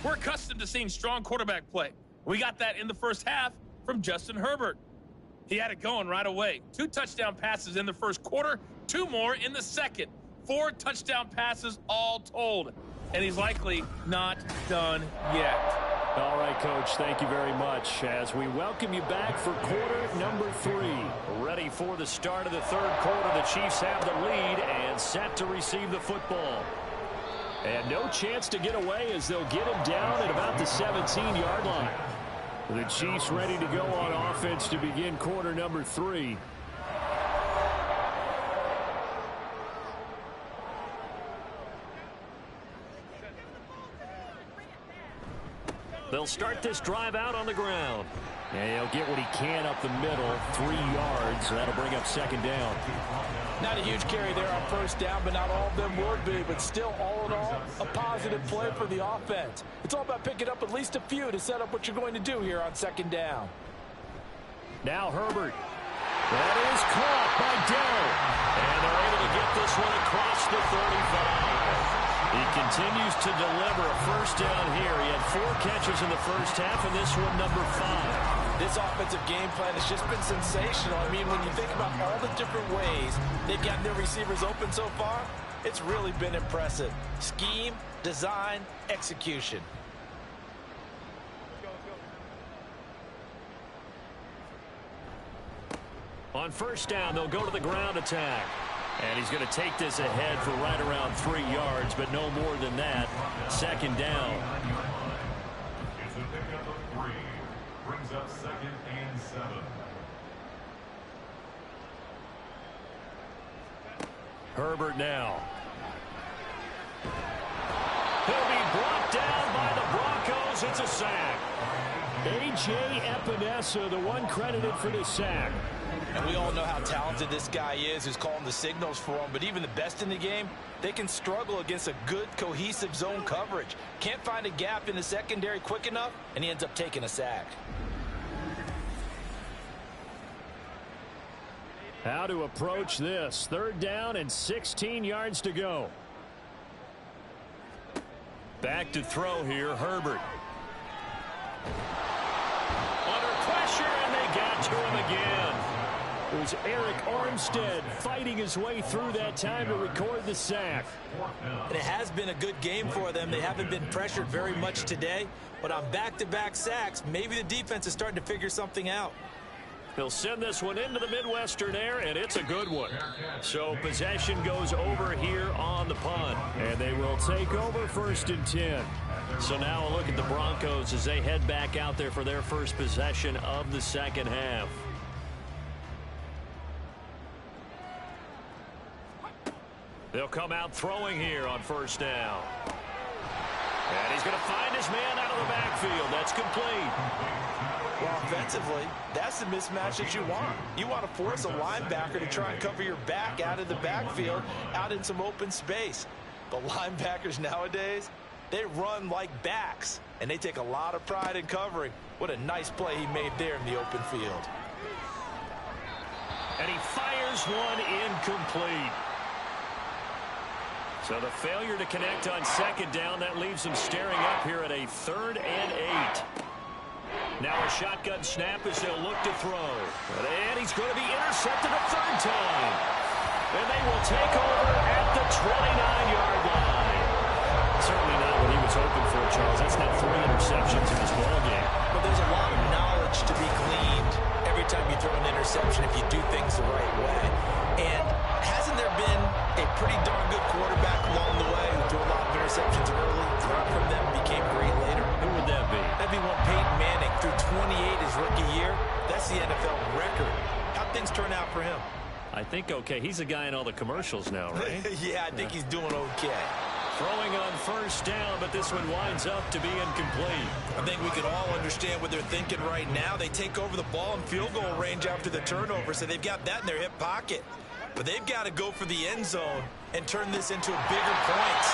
We're accustomed to seeing strong quarterback play. We got that in the first half from Justin Herbert. He had it going right away. 2 touchdown passes in the first quarter, 2 more in the second. 4 touchdown passes all told. And he's likely not done yet. All right, Coach, thank you very much. As we welcome you back for quarter number 3. Ready for the start of the third quarter. The Chiefs have the lead and set to receive the football. And no chance to get away as they'll get him down at about the 17-yard line. The Chiefs ready to go on offense to begin quarter number 3. They'll start this drive out on the ground. And he'll get what he can up the middle, 3 yards. That'll bring up second down. Not a huge carry there on first down, but not all of them would be. But still, all in all, a positive play for the offense. It's all about picking up at least a few to set up what you're going to do here on second down. Now Herbert. That is caught by Dell. And they're able to get this one across the 35. He continues to deliver a first down here. He had 4 catches in the first half, and this one number 5. This offensive game plan has just been sensational. I mean, when you think about all the different ways they've gotten their receivers open so far, it's really been impressive. Scheme, design, execution. On first down, they'll go to the ground attack. And he's going to take this ahead for right around 3 yards, but no more than that. Second down. It's a pickup of 3. Brings up 2nd and 7. Herbert now. He'll be brought down by the Broncos. It's a sack. A.J. Epinesa, the one credited for the sack. And we all know how talented this guy is who's calling the signals for him. But even the best in the game, they can struggle against a good, cohesive zone coverage. Can't find a gap in the secondary quick enough, and he ends up taking a sack. How to approach this. Third down and 16 yards to go. Back to throw here, Herbert. Under pressure, and they got to him again. It was Eric Armstead fighting his way through that time to record the sack. And it has been a good game for them. They haven't been pressured very much today, but on back-to-back sacks, maybe the defense is starting to figure something out. He'll send this one into the Midwestern air, and it's a good one. So possession goes over here on the punt, and they will take over 1st and 10. So now a look at the Broncos as they head back out there for their first possession of the second half. They'll come out throwing here on first down. And he's going to find his man out of the backfield. That's complete. Well, offensively, that's the mismatch that you want. You want to force a linebacker to try and cover your back out of the backfield, out in some open space. But linebackers nowadays, they run like backs, and they take a lot of pride in covering. What a nice play he made there in the open field. And he fires one incomplete. So the failure to connect on second down, that leaves him staring up here at a 3rd and 8. Now a shotgun snap as they'll look to throw. And he's going to be intercepted a 3rd time. And they will take over at the 29-yard line. Certainly not what he was hoping for, Charles. That's not 3 interceptions in this ballgame. But there's a lot of knowledge to be gleaned every time you throw an interception if you do things the right way. And hasn't there been a pretty darn good quarterback along the way who threw a lot of interceptions early, learned from them, became great later? Who would that be? That'd be one Peyton Manning threw 28 his rookie year. That's the NFL record. How'd things turn out for him? I think okay. He's a guy in all the commercials now, right? Yeah, I think he's doing okay. Throwing on first down, but this one winds up to be incomplete. I think we can all understand what they're thinking right now. They take over the ball in field goal range after the turnover, so they've got that in their hip pocket. But they've got to go for the end zone and turn this into bigger points.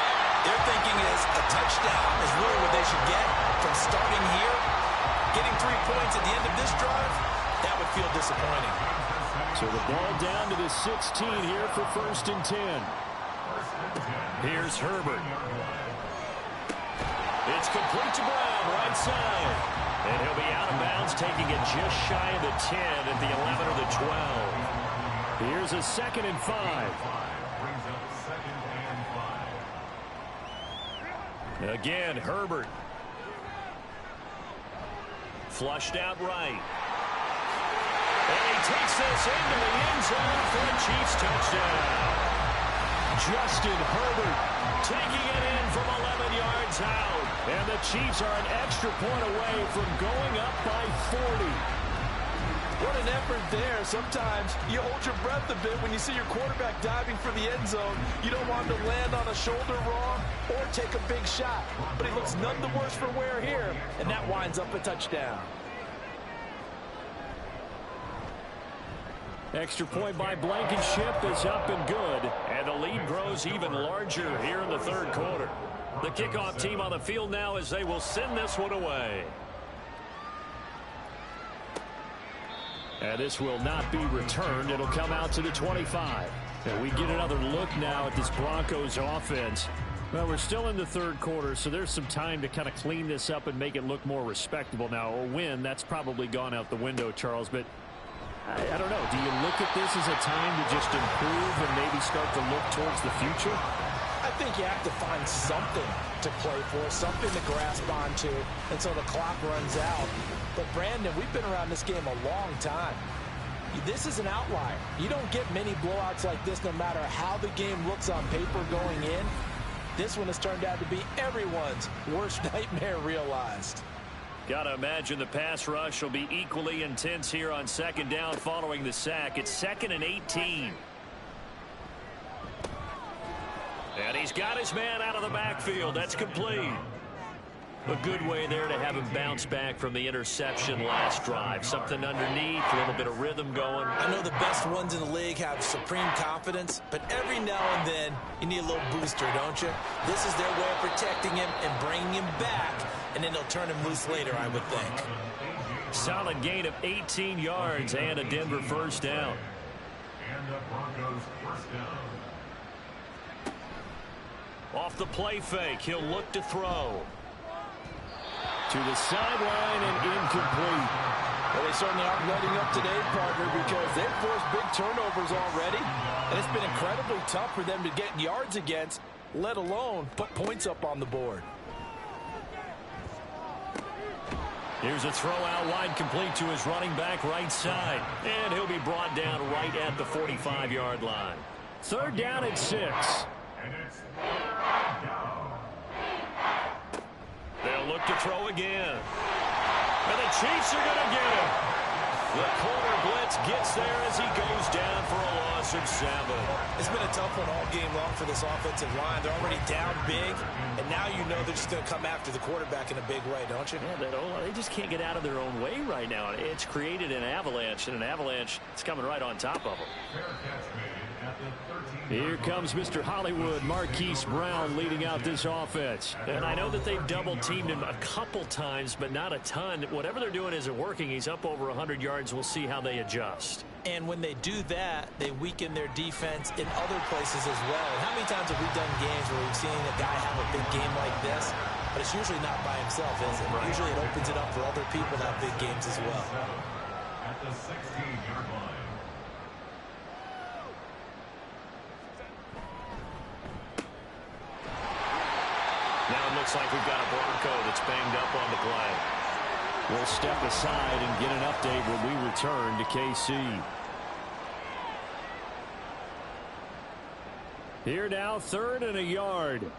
Their thinking is a touchdown is really what they should get from starting here. Getting 3 points at the end of this drive, that would feel disappointing. So the ball down to the 16 here for 1st and 10. Here's Herbert. It's complete to Brown, right side. And he'll be out of bounds, taking it just shy of the 10 at the 11 or the 12. Here's a 2nd and 5. Again, Herbert. Flushed out right. And he takes this into the end zone for a Chiefs touchdown. Justin Herbert Taking it in from 11 yards out. And the Chiefs are an extra point away from going up by 40. What an effort there. Sometimes you hold your breath a bit when you see your quarterback diving for the end zone. You don't want him to land on a shoulder wrong or take a big shot. But he looks none the worse for wear here, and that winds up a touchdown. Extra point by Blankenship is up and good. And the lead grows even larger here in the third quarter. The kickoff team on the field now as they will send this one away. And this will not be returned. It'll come out to the 25. And we get another look now at this Broncos offense. Well, we're still in the third quarter, so there's some time to kind of clean this up and make it look more respectable now. A win, that's probably gone out the window, Charles. But I don't know. Do you look at this as a time to just improve and maybe start to look towards the future? I think you have to find something to play for, something to grasp onto until the clock runs out. But, Brandon, we've been around this game a long time. This is an outlier. You don't get many blowouts like this no matter how the game looks on paper going in. This one has turned out to be everyone's worst nightmare realized. Got to imagine the pass rush will be equally intense here on second down following the sack. It's 2nd and 18. And he's got his man out of the backfield. That's complete. A good way there to have him bounce back from the interception last drive. Something underneath, a little bit of rhythm going. I know the best ones in the league have supreme confidence, but every now and then you need a little booster, don't you? This is their way of protecting him and bringing him back, and then they'll turn him loose later, I would think. Solid gain of 18 yards and a Denver first down. And the Broncos first down. Off the play fake, he'll look to throw. To the sideline and incomplete. Well, they certainly aren't letting up today, partner, because they've forced big turnovers already. And it's been incredibly tough for them to get yards against, let alone put points up on the board. Here's a throw out wide, complete to his running back right side. And he'll be brought down right at the 45-yard line. 3rd down and 6. And it's 3rd down. They'll look to throw again. And the Chiefs are going to get him. The corner blitz gets there as he goes down for a loss of 7. It's been a tough one all game long for this offensive line. They're already down big, and now you know they're just going to come after the quarterback in a big way, don't you? Yeah, they just can't get out of their own way right now. It's created an avalanche, and an avalanche is coming right on top of them. Fair catch made at the 13. Here comes Mr. Hollywood, Marquise Brown, leading out this offense. And I know that they've double-teamed him a couple times, but not a ton. Whatever they're doing isn't working. He's up over 100 yards. We'll see how they adjust. And when they do that, they weaken their defense in other places as well. And how many times have we done games where we've seen a guy have a big game like this? But it's usually not by himself, is it? Right. Usually it opens it up for other people to have big games as well. At the 16-yard line. Now it looks like we've got a Bronco that's banged up on the play. We'll step aside and get an update when we return to KC. Here now, 3rd and a yard.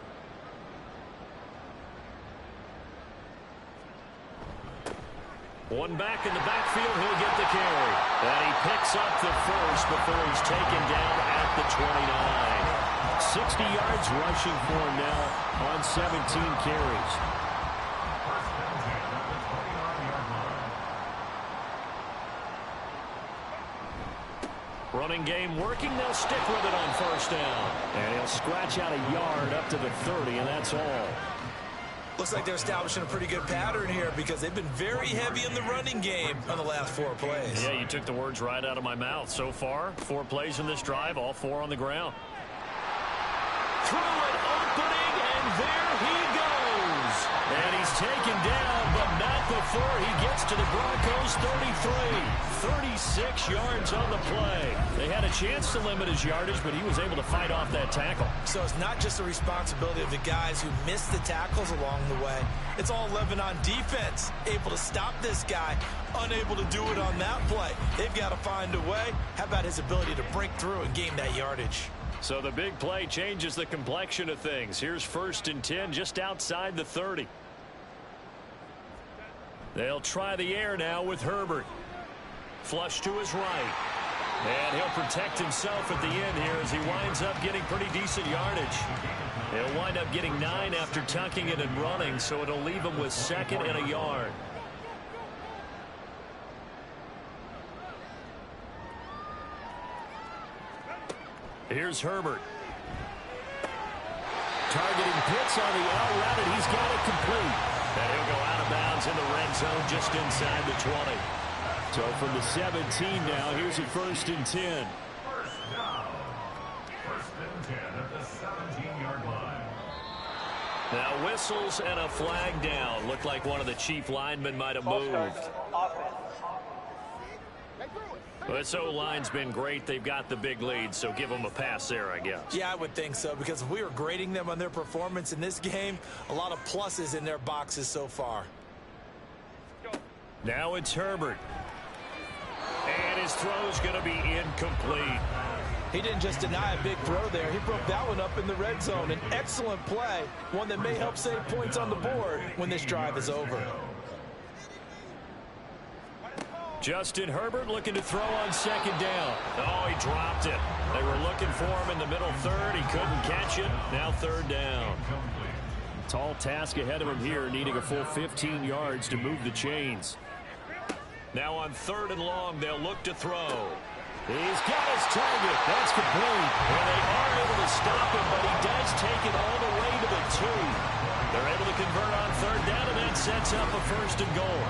One back in the backfield, he'll get the carry. And he picks up the first before he's taken down at the 29. 60 yards rushing for him now on 17 carries. Running game working. They'll stick with it on first down. And he'll scratch out a yard up to the 30, and that's all. Looks like they're establishing a pretty good pattern here because they've been very heavy in the running game on the last 4 plays. Yeah, you took the words right out of my mouth. So far, 4 plays in this drive, all 4 on the ground. Through an opening, and there he goes. And he's taken down, but not before he gets to the Broncos' 33. 36 yards on the play. They had a chance to limit his yardage, but he was able to fight off that tackle. So it's not just the responsibility of the guys who missed the tackles along the way. It's all 11 on defense. Able to stop this guy, unable to do it on that play. They've got to find a way. How about his ability to break through and gain that yardage? So the big play changes the complexion of things. Here's 1st and 10 just outside the 30. They'll try the air now with Herbert. Flush to his right. And he'll protect himself at the end here as he winds up getting pretty decent yardage. He'll wind up getting 9 after tucking it and running, so it'll leave him with 2nd and a yard. Here's Herbert. Targeting Pitts on the out route, and he's got it complete. And he'll go out of bounds in the red zone just inside the 20. So from the 17 now, here's a 1st and 10. First down. 1st and 10 at the 17-yard line. Now whistles and a flag down. Looked like one of the chief linemen might have moved. This O-line's been great. They've got the big lead, so give them a pass there, I guess. Yeah, I would think so, because if we were grading them on their performance in this game, a lot of pluses in their boxes so far. Now it's Herbert. And his throw's going to be incomplete. He didn't just deny a big throw there. He broke that one up in the red zone. An excellent play, one that may help save points on the board when this drive is over. Justin Herbert looking to throw on 2nd down. Oh, he dropped it. They were looking for him in the middle 3rd. He couldn't catch it. Now 3rd down. Tall task ahead of him here, needing a full 15 yards to move the chains. Now on 3rd and long, they'll look to throw. He's got his target. That's complete. And they are able to stop him, but he does take it all the way to the 2. They're able to convert on 3rd down, and that sets up a 1st and goal.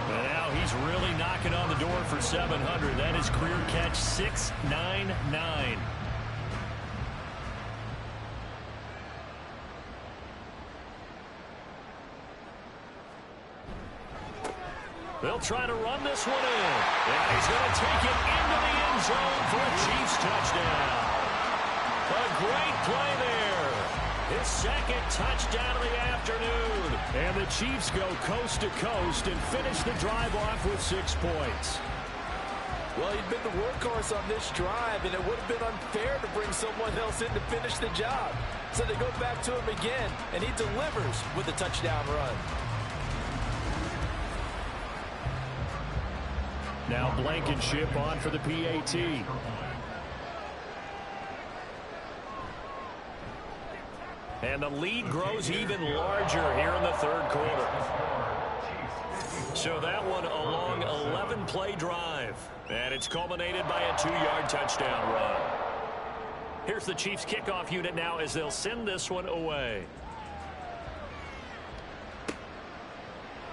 And now he's really knocking on the door for 700. That is career catch 699. They'll try to run this one in. And he's going to take it into the end zone for a Chiefs touchdown. A great play there. His 2nd touchdown of the afternoon. And the Chiefs go coast to coast and finish the drive off with 6 points. Well, he'd been the workhorse on this drive, and it would have been unfair to bring someone else in to finish the job. So they go back to him again, and he delivers with a touchdown run. Now Blankenship on for the PAT. And the lead grows even larger here in the 3rd quarter. So that one a long 11-play drive. And it's culminated by a 2-yard touchdown run. Here's the Chiefs kickoff unit now as they'll send this one away.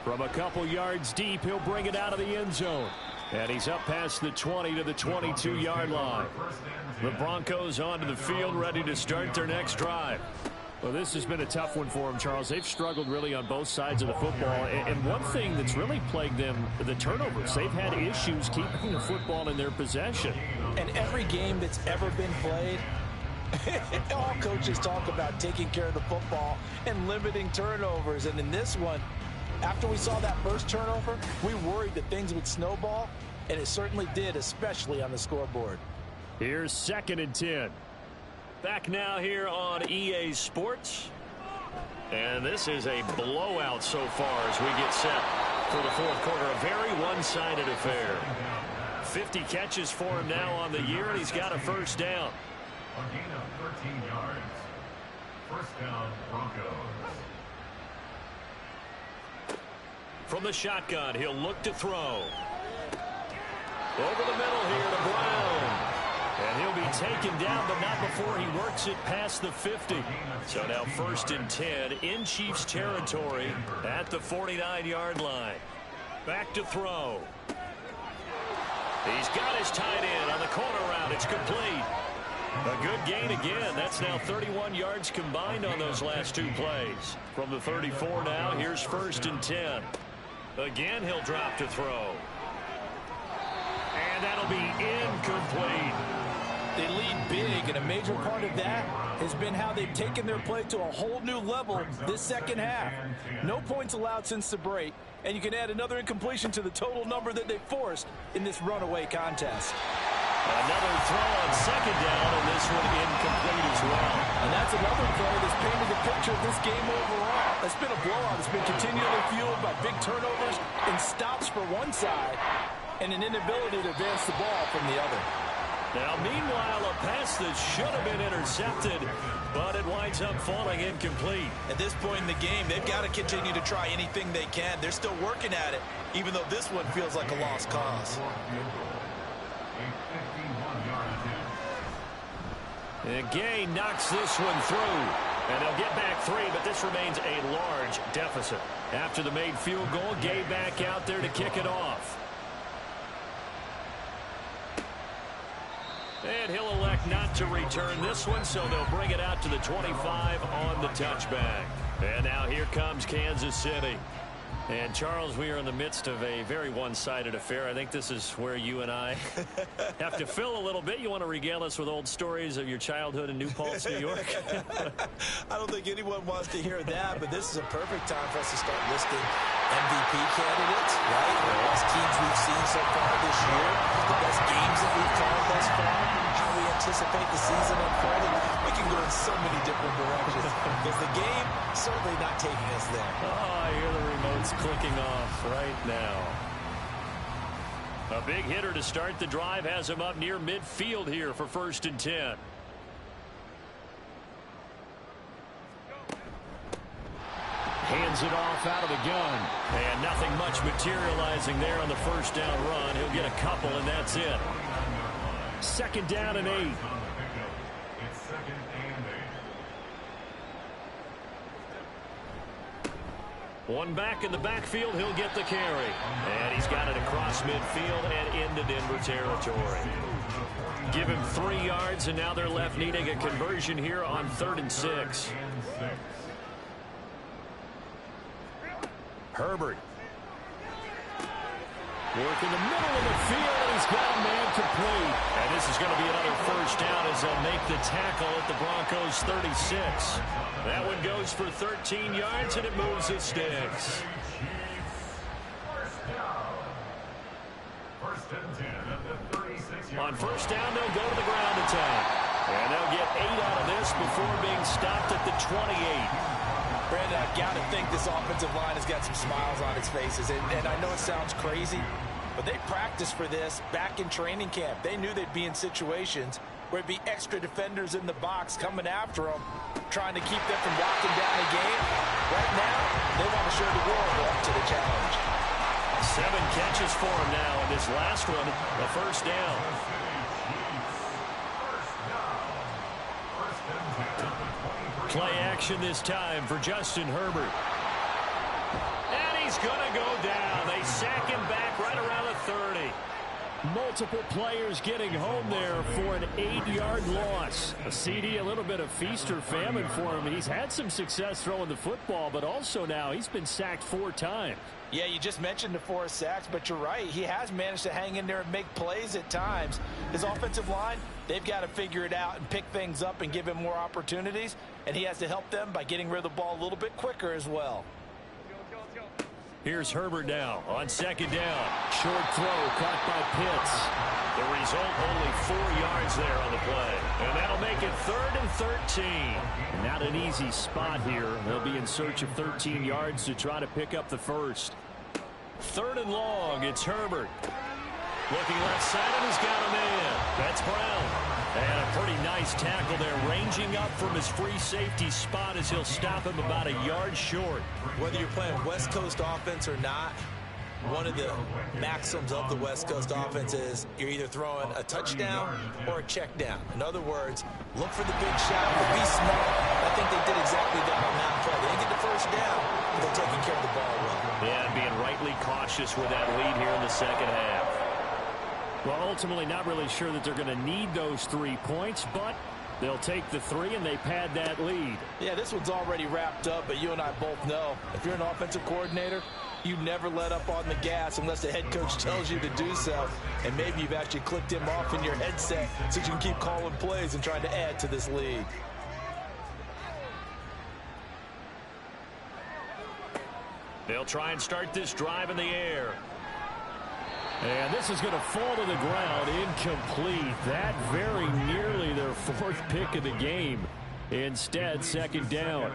From a couple yards deep, he'll bring it out of the end zone. And he's up past the 20 to the 22-yard line. The Broncos onto the field, ready to start their next drive. Well, this has been a tough one for them, Charles. They've struggled really on both sides of the football. And one thing that's really plagued them, the turnovers. They've had issues keeping the football in their possession. And every game that's ever been played, all coaches talk about taking care of the football and limiting turnovers. And in this one, after we saw that first turnover, we worried that things would snowball, and it certainly did, especially on the scoreboard. Here's 2nd and 10. Back now here on EA Sports. And this is a blowout so far as we get set. for the fourth quarter. A very one-sided affair. 50 catches for him now on the year, and he's got a first down. A gain of 13 yards. First down, Broncos. From the shotgun, he'll look to throw. Over the middle here to Brown. And he'll be taken down, but not before he works it past the 50. So now 1st and 10 in Chiefs territory at the 49-yard line. Back to throw. He's got his tight end on the corner route. It's complete. A good gain again. That's now 31 yards combined on those last 2 plays. From the 34 now, here's 1st and 10. Again, he'll drop to throw. And that'll be incomplete. They lead big, and a major part of that has been how they've taken their play to a whole new level this second half. No points allowed since the break, and you can add another incompletion to the total number that they forced in this runaway contest. Another throw on 2nd down, and this one incomplete as well. And that's another play that's painted the picture of this game overall. It's been a blowout. It's been continually fueled by big turnovers and stops for one side and an inability to advance the ball from the other. Now, meanwhile, a pass that should have been intercepted, but it winds up falling incomplete. At this point in the game, they've got to continue to try anything they can. They're still working at it, even though this one feels like a lost cause. And Gay knocks this one through. And they'll get back 3, but this remains a large deficit. After the made field goal, Gay back out there to kick it off. And he'll elect not to return this one, so they'll bring it out to the 25 on the touchback. And now here comes Kansas City. And, Charles, we are in the midst of a very one-sided affair. I think this is where you and I have to fill a little bit. You want to regale us with old stories of your childhood in New Paltz, New York? I don't think anyone wants to hear that, but this is a perfect time for us to start listing MVP candidates, right? The best teams we've seen so far this year, the best games that we've called thus far, how we anticipate the season unfolding. We can go in so many different directions because the game certainly not taking us there. Oh, I hear the remote's clicking off right now. A big hitter to start the drive has him up near midfield here for 1st and 10. Hands it off out of the gun. And nothing much materializing there on the 1st down run. He'll get a couple, and that's it. 2nd down and 8. It's 2nd and 8. One back in the backfield, he'll get the carry. And he's got it across midfield and into Denver territory. Give him 3 yards, and now they're left needing a conversion here on 3rd and 6. Herbert. Work in the middle of the field, and he's got a man complete. And this is going to be another 1st down as they'll make the tackle at the Broncos 36. That one goes for 13 yards, and it moves the sticks. On 1st down, they'll go to the ground attack. And they'll get 8 out of this before being stopped at the 28. Brandon, I've got to think this offensive line has got some smiles on its faces. And I know it sounds crazy, but they practiced for this back in training camp. They knew they'd be in situations where it'd be extra defenders in the box coming after them, trying to keep them from locking down the game. Right now, they want to show the world they're up to the challenge. 7 catches for him now, and this last one, a 1st down. Play action this time for Justin Herbert. And he's going to go down. They sack him back right around the 30. Multiple players getting home there for an 8-yard loss. A CD, a little bit of feast or famine for him. He's had some success throwing the football, but also now he's been sacked 4 times. Yeah, you just mentioned the 4 sacks, but you're right. He has managed to hang in there and make plays at times. His offensive line, they've got to figure it out and pick things up and give him more opportunities, and he has to help them by getting rid of the ball a little bit quicker as well. Here's Herbert now on 2nd down. Short throw caught by Pitts. The result, only 4 yards there on the play. And that'll make it 3rd and 13. Not an easy spot here. They'll be in search of 13 yards to try to pick up the first. 3rd and long. It's Herbert. Looking left side, and he's got a man. That's Brown. And a pretty nice tackle there, ranging up from his free safety spot as he'll stop him about a yard short. Whether you're playing West Coast offense or not, one of the maxims of the West Coast offense is you're either throwing a touchdown or a check down. In other words, look for the big shot, but be smart. I think they did exactly that on that play. They didn't get the first down, but they're taking care of the ball well. Yeah, and being rightly cautious with that lead here in the second half. Well, ultimately not really sure that they're going to need those 3 points, but they'll take the 3 and they pad that lead. Yeah, this one's already wrapped up, but you and I both know if you're an offensive coordinator, you never let up on the gas unless the head coach tells you to do so. And maybe you've actually clicked him off in your headset so you can keep calling plays and trying to add to this lead. They'll try and start this drive in the air. And this is going to fall to the ground, incomplete. That very nearly their 4th pick of the game. Instead, 2nd down.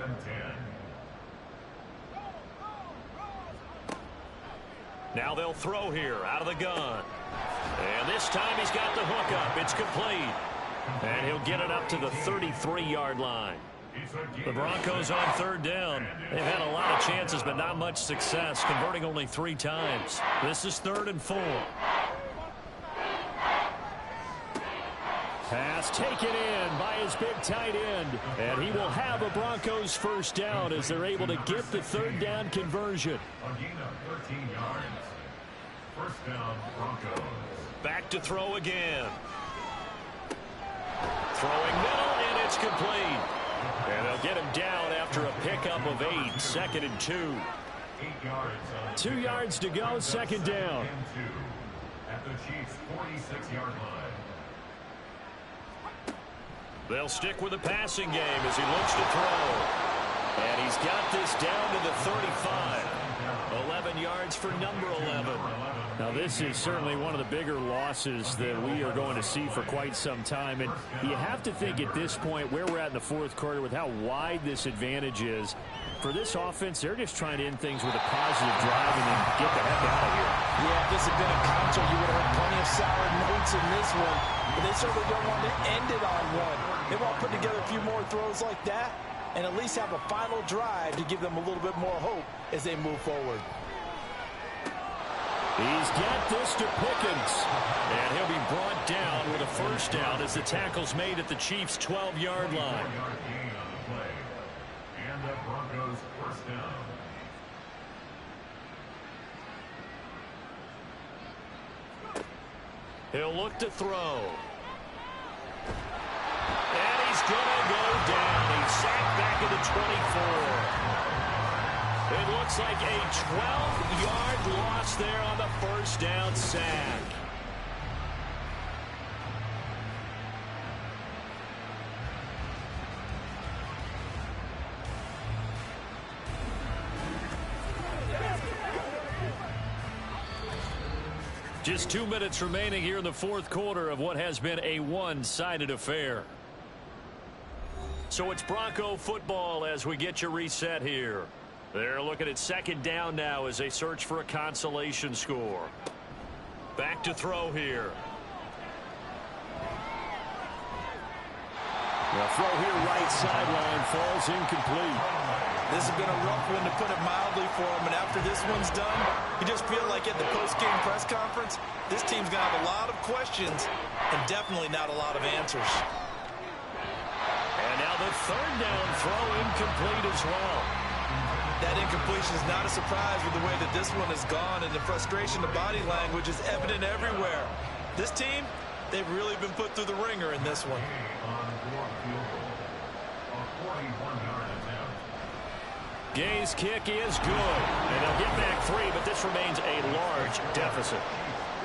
Now they'll throw here out of the gun. And this time he's got the hook up. It's complete. And he'll get it up to the 33-yard line. The Broncos on 3rd down. They've had a lot of chances, but not much success, converting only 3 times. This is 3rd and 4. Pass taken in by his big tight end. And he will have a Broncos 1st down as they're able to get the 3rd down conversion. A gain of 13 yards. 1st down, Broncos. Back to throw again. Throwing middle, and it's complete. And they'll get him down after a pickup of 8. 2nd and 2. 8 yards. 2 yards to go, 2nd down. At the Chiefs' 46-yard line. They'll stick with the passing game as he looks to throw. And he's got this down to the 35. 11 yards for number 11. Now, this is certainly one of the bigger losses that we are going to see for quite some time. And you have to think at this point where we're at in the 4th quarter with how wide this advantage is. For this offense, they're just trying to end things with a positive drive and then get the heck out of here. Yeah, if this had been a counter, you would have heard plenty of sour notes in this one. But they certainly don't want to end it on one. They want to put together a few more throws like that and at least have a final drive to give them a little bit more hope as they move forward. He's got this to Pickens. And he'll be brought down with a 1st down as the tackle's made at the Chiefs' 12-yard line. And the Broncos 1st down. He'll look to throw. And he's going to go down. He's sacked back at the 24. It looks like a 12-yard loss there on the 1st down sack. Just 2 minutes remaining here in the 4th quarter of what has been a one-sided affair. So it's Bronco football as we get you reset here. They're looking at 2nd down now as they search for a consolation score. Back to throw here. The throw here right sideline falls incomplete. This has been a rough one, to put it mildly, for him. And after this one's done, you just feel like at the post-game press conference, this team's going to have a lot of questions and definitely not a lot of answers. And now the 3rd down throw incomplete as well. That incompletion is not a surprise with the way that this one has gone, and the frustration, the body language is evident everywhere. This team, they've really been put through the ringer in this one. Gay's kick is good, and they'll get back 3, but this remains a large deficit.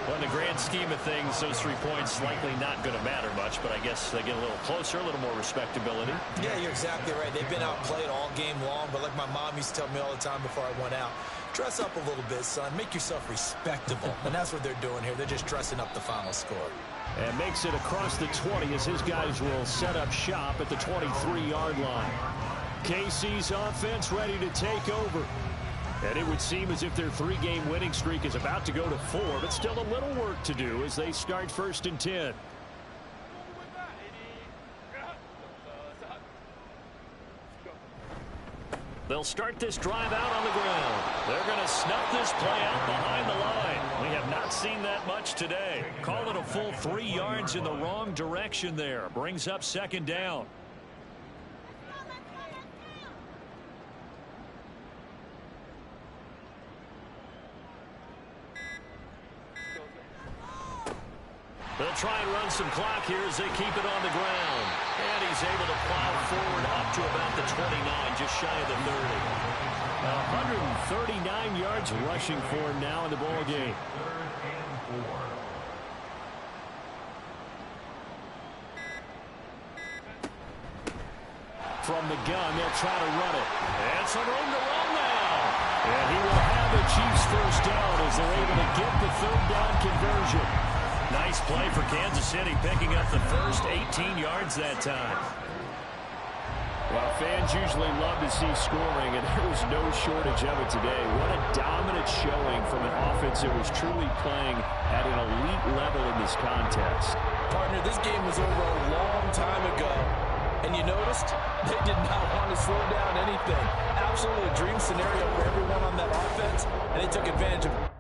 Well, in the grand scheme of things, those 3 points likely not going to matter much, but I guess they get a little closer, a little more respectability. Yeah, you're exactly right. They've been outplayed all game long, but like my mom used to tell me all the time before I went out, dress up a little bit, son. Make yourself respectable. And that's what they're doing here. They're just dressing up the final score. And makes it across the 20 as his guys will set up shop at the 23-yard line. KC's offense ready to take over. And it would seem as if their 3-game winning streak is about to go to 4, but still a little work to do as they start 1st and 10. They'll start this drive out on the ground. They're going to snuff this play out behind the line. We have not seen that much today. Call it a full 3 yards in the wrong direction there. Brings up 2nd down. They'll try and run some clock here as they keep it on the ground. And he's able to plow forward up to about the 29, just shy of the 30. 139 yards rushing for him now in the ball game. From the gun, they'll try to run it. And some room to run now. And he will have the Chiefs 1st down as they're able to get the 3rd down conversion. Nice play for Kansas City, picking up the first 18 yards that time. Well, fans usually love to see scoring, and there was no shortage of it today. What a dominant showing from an offense that was truly playing at an elite level in this contest. Partner, this game was over a long time ago. And you noticed they did not want to slow down anything. Absolutely a dream scenario for everyone on that offense, and they took advantage of it.